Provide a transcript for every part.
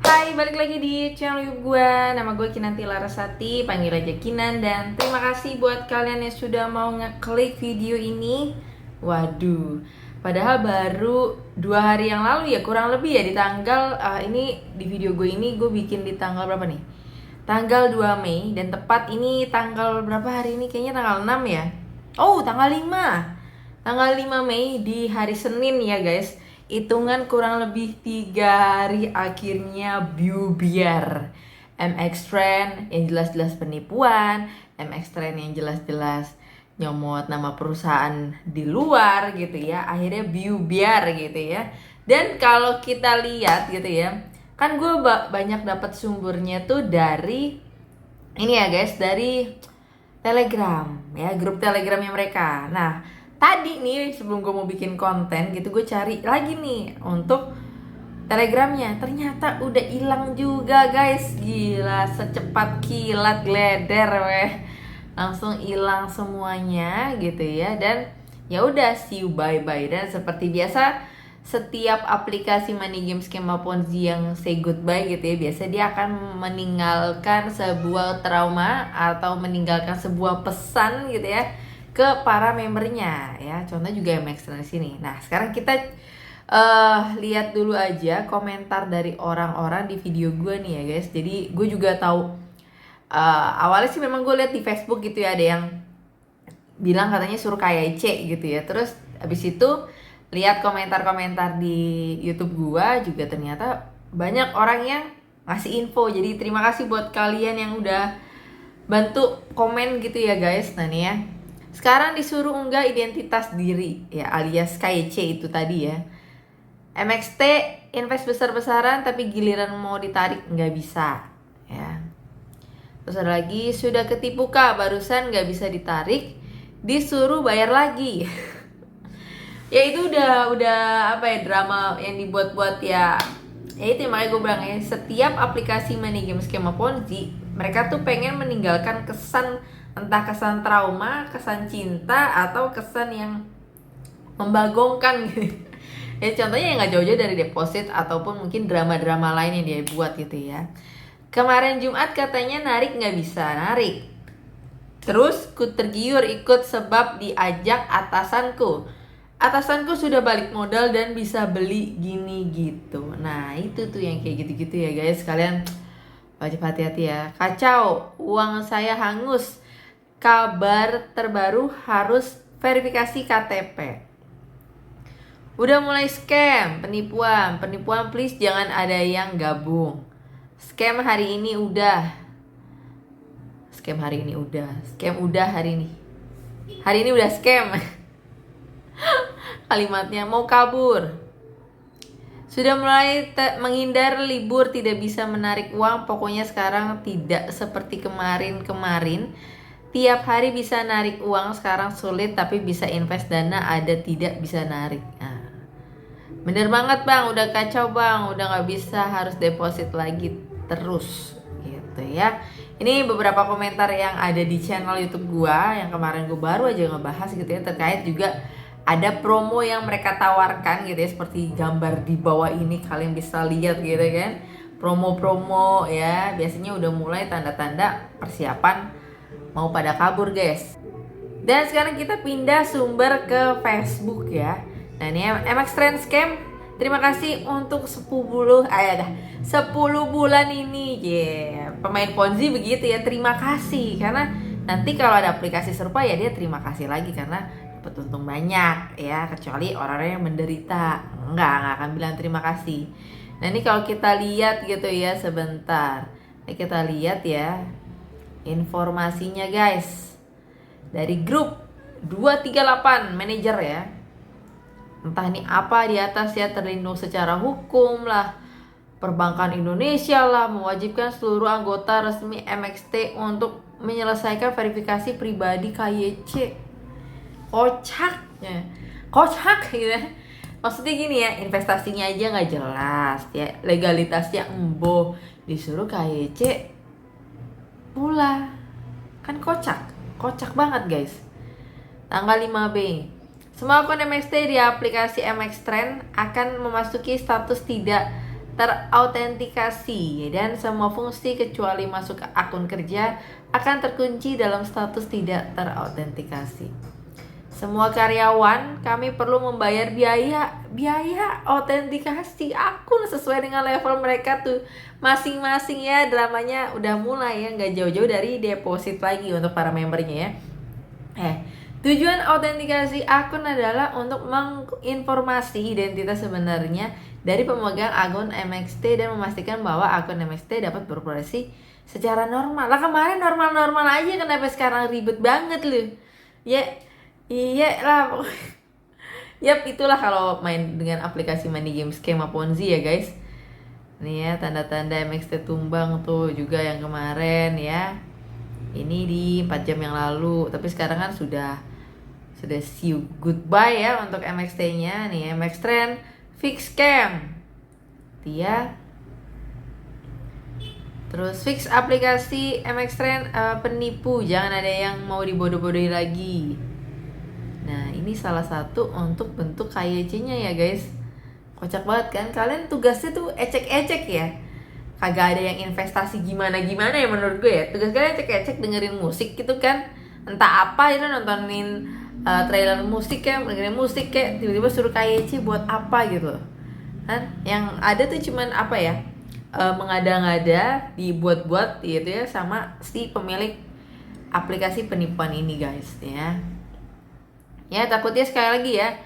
Hai, balik lagi di channel YouTube gue. Nama gue Kinanti Larasati, panggil aja Kinan. Dan terima kasih buat kalian yang sudah mau ngeklik video ini. Waduh, padahal baru 2 hari yang lalu ya, kurang lebih ya, di tanggal ini, di video gue ini gue bikin di tanggal berapa nih? Tanggal 2 Mei. Dan tepat ini tanggal berapa hari ini? Kayaknya tanggal 6 ya. Oh, tanggal 5. Tanggal 5 Mei di hari Senin ya guys. Hitungan kurang lebih 3 hari akhirnya bubar. MX Trend yang jelas-jelas penipuan, MX Trend yang jelas-jelas nyomot nama perusahaan di luar gitu ya, akhirnya bubar gitu ya. Dan kalau kita lihat gitu ya, kan gue banyak dapat sumbernya tuh dari ini ya guys, dari Telegram ya, grup Telegramnya mereka. Nah, tadi nih sebelum gue mau bikin konten gitu, gue cari lagi nih untuk Telegramnya. Ternyata udah hilang juga guys. Gila, secepat kilat gleder weh. Langsung hilang semuanya gitu ya. Dan ya udah, see you bye bye. Dan seperti biasa, setiap aplikasi money game skema Ponzi yang say goodbye gitu ya, biasa dia akan meninggalkan sebuah trauma atau meninggalkan sebuah pesan gitu ya ke para membernya ya. Contoh juga MX di sini. Nah, sekarang kita lihat dulu aja komentar dari orang-orang di video gue nih ya guys. Jadi gue juga tahu awalnya sih memang gue lihat di Facebook gitu ya, ada yang bilang katanya suruh kayak C gitu ya. Terus abis itu lihat komentar-komentar di YouTube gua juga, ternyata banyak orang yang ngasih info. Jadi terima kasih buat kalian yang udah bantu komen gitu ya guys. Nah nih ya, sekarang disuruh unggah identitas diri ya, alias KYC itu tadi ya. MXT invest besar-besaran tapi giliran mau ditarik nggak bisa ya. Terus ada lagi, sudah ketipu kak, barusan nggak bisa ditarik, disuruh bayar lagi. Ya itu udah apa ya, drama yang dibuat-buat ya. Ya itu makanya gue bilang ya, setiap aplikasi money game skema Ponzi, mereka tuh pengen meninggalkan kesan, entah kesan trauma, kesan cinta, atau kesan yang membagongkan gitu. Ya contohnya yang nggak jauh-jauh dari deposit ataupun mungkin drama-drama lain yang dia buat gitu ya. Kemarin Jumat katanya narik nggak bisa narik. Terus ku tergiur ikut sebab diajak atasanku. Atasanku sudah balik modal dan bisa beli gini gitu. Nah itu tuh yang kayak gitu-gitu ya guys. Kalian wajib hati-hati ya. Kacau, uang saya hangus. Kabar terbaru harus verifikasi KTP. Udah mulai scam, penipuan please jangan ada yang gabung. Scam hari ini udah. Scam hari ini udah. Scam udah hari ini. Hari ini udah scam. Kalimatnya mau kabur. Sudah mulai menghindar libur, tidak bisa menarik uang. Pokoknya sekarang tidak seperti kemarin-kemarin. Tiap hari bisa narik uang, sekarang sulit tapi bisa invest dana, ada tidak bisa narik. Nah, bener banget bang, udah kacau bang, udah gak bisa, harus deposit lagi terus gitu ya. Ini beberapa komentar yang ada di channel YouTube gua yang kemarin gua baru aja ngebahas gitu ya, terkait juga ada promo yang mereka tawarkan gitu ya, seperti gambar di bawah ini kalian bisa lihat gitu kan. Promo-promo ya, biasanya udah mulai tanda-tanda persiapan mau pada kabur guys. Dan sekarang kita pindah sumber ke Facebook ya. Nah ini MX Trend Scam, terima kasih untuk 10 bulan ini ya. Pemain Ponzi begitu ya, terima kasih. Karena nanti kalau ada aplikasi serupa ya dia terima kasih lagi karena dapat untung banyak ya. Kecuali orang-orang yang menderita, nggak akan bilang terima kasih. Nah ini kalau kita lihat gitu ya, sebentar ini kita lihat ya informasinya guys, dari grup 238 manajer ya. Entah ini apa di atas ya, terlindung secara hukum lah, Perbankan Indonesia lah mewajibkan seluruh anggota resmi MXT untuk menyelesaikan verifikasi pribadi KYC. Kocak ya, kocak gitu ya. Maksudnya gini ya, investasinya aja nggak jelas ya, legalitasnya embo, disuruh KYC pula, kan kocak banget guys. Tanggal 5 B, semua akun MXT di aplikasi MX Trend akan memasuki status tidak terautentikasi dan semua fungsi kecuali masuk ke akun kerja akan terkunci dalam status tidak terautentikasi. Semua karyawan kami perlu membayar biaya autentikasi akun sesuai dengan level mereka tuh masing-masing ya. Dramanya udah mulai ya, nggak jauh-jauh dari deposit lagi untuk para membernya ya. Tujuan autentikasi akun adalah untuk menginformasi identitas sebenarnya dari pemegang akun MXT dan memastikan bahwa akun MXT dapat beroperasi secara normal. Lah kemarin normal-normal aja, kenapa sekarang ribet banget loh? Ya, iya lah. Yap, itulah kalau main dengan aplikasi money game skema Ponzi ya guys. Nih ya, tanda-tanda MXT tumbang tuh juga yang kemarin ya. Ini di 4 jam yang lalu, tapi sekarang kan sudah see you goodbye ya untuk MXT-nya. Nih MX Trend fix scam. Dia terus fix aplikasi MX Trend penipu, jangan ada yang mau dibodoh-bodohi lagi. Nah, ini salah satu untuk bentuk KYC-nya ya guys. Kocak banget kan? Kalian tugasnya tuh ecek-ecek ya. Kagak ada yang investasi gimana-gimana ya menurut gue ya. Tugas kalian ecek-ecek dengerin musik gitu kan. Entah apa itu, nontonin trailer musik kayak, dengerin musik kayak, tiba-tiba suruh KYC buat apa gitu kan. Yang ada tuh cuman apa ya, mengada-ngada, dibuat-buat gitu ya sama si pemilik aplikasi penipuan ini guys ya. Ya takutnya sekali lagi ya,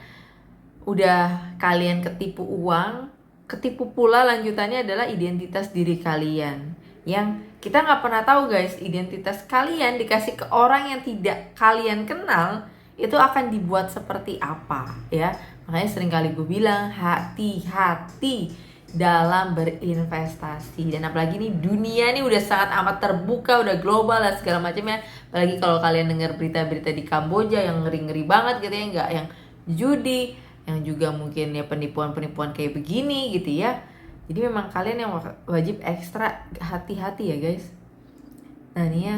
udah kalian ketipu uang, ketipu pula lanjutannya adalah identitas diri kalian. Yang kita nggak pernah tahu guys, identitas kalian dikasih ke orang yang tidak kalian kenal, itu akan dibuat seperti apa ya. Makanya sering kali gue bilang hati-hati dalam berinvestasi. Dan apalagi nih dunia nih udah sangat amat terbuka, udah global dan segala macamnya. Apalagi kalau kalian dengar berita-berita di Kamboja yang ngeri-ngeri banget gitu ya, nggak yang judi, yang juga mungkin ya penipuan-penipuan kayak begini gitu ya. Jadi memang kalian yang wajib ekstra hati-hati ya guys. Nah nih ya,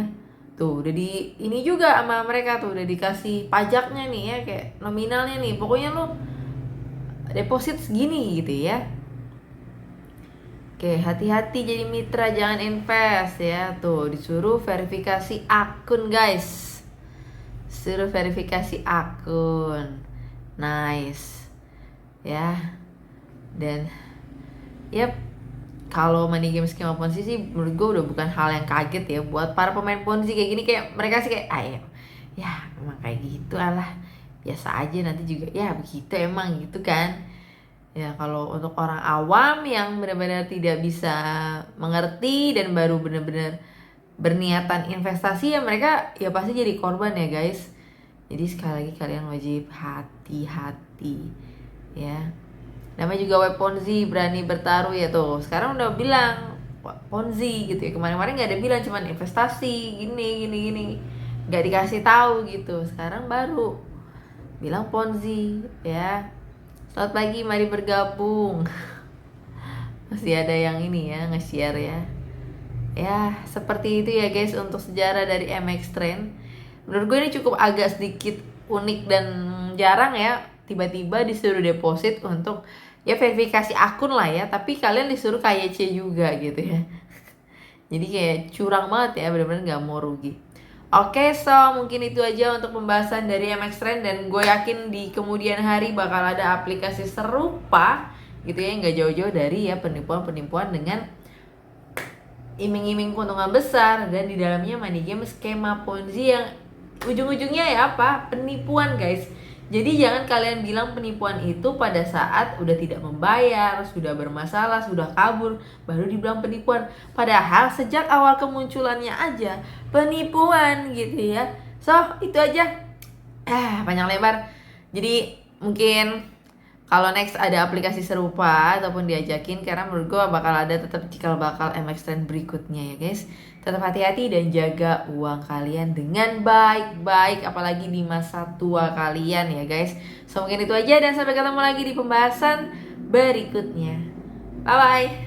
tuh udah di ini juga sama mereka tuh udah dikasih pajaknya nih ya, kayak nominalnya nih. Pokoknya lo deposit segini gitu ya. Oke, hati-hati jadi mitra, jangan invest ya. Tuh disuruh verifikasi akun guys. Suruh verifikasi akun. Nice. Ya. Dan yep, kalau money game skema Ponzi sih menurut gue udah bukan hal yang kaget ya buat para pemain Ponzi kayak gini. Kayak mereka sih kayak ya emang kayak gitu, alah biasa aja, nanti juga ya begitu emang gitu kan. Ya kalau untuk orang awam yang benar-benar tidak bisa mengerti dan baru benar-benar berniatan investasi, ya mereka ya pasti jadi korban ya guys. Jadi sekali lagi kalian wajib hati-hati ya. Namanya juga web Ponzi, berani bertaruh ya tuh. Sekarang udah bilang Ponzi gitu ya. Kemarin-kemarin nggak ada bilang, cuman investasi gini. Nggak dikasih tahu gitu. Sekarang baru bilang Ponzi ya. Selamat pagi, mari bergabung. Masih ada yang ini ya, nge-share ya. Ya, seperti itu ya guys untuk sejarah dari MX Trend. Menurut gue ini cukup agak sedikit unik dan jarang ya. Tiba-tiba disuruh deposit untuk ya verifikasi akun lah ya. Tapi kalian disuruh KYC juga gitu ya. Jadi kayak curang banget ya, bener-bener gak mau rugi. Oke, so mungkin itu aja untuk pembahasan dari MX Trend. Dan gue yakin di kemudian hari bakal ada aplikasi serupa gitu ya, nggak jauh-jauh dari ya penipuan-penipuan dengan iming-iming keuntungan besar. Dan di dalamnya money game skema Ponzi yang ujung-ujungnya ya apa? Penipuan guys. Jadi jangan kalian bilang penipuan itu pada saat udah tidak membayar, sudah bermasalah, sudah kabur, baru dibilang penipuan. Padahal sejak awal kemunculannya aja penipuan gitu ya. So itu aja, panjang lebar. Jadi mungkin kalau next ada aplikasi serupa ataupun diajakin, karena menurut gue bakal ada tetap cikal bakal MX Trend berikutnya ya guys. Tetap hati-hati dan jaga uang kalian dengan baik-baik, apalagi di masa tua kalian ya guys. So mungkin itu aja dan sampai ketemu lagi di pembahasan berikutnya. Bye bye.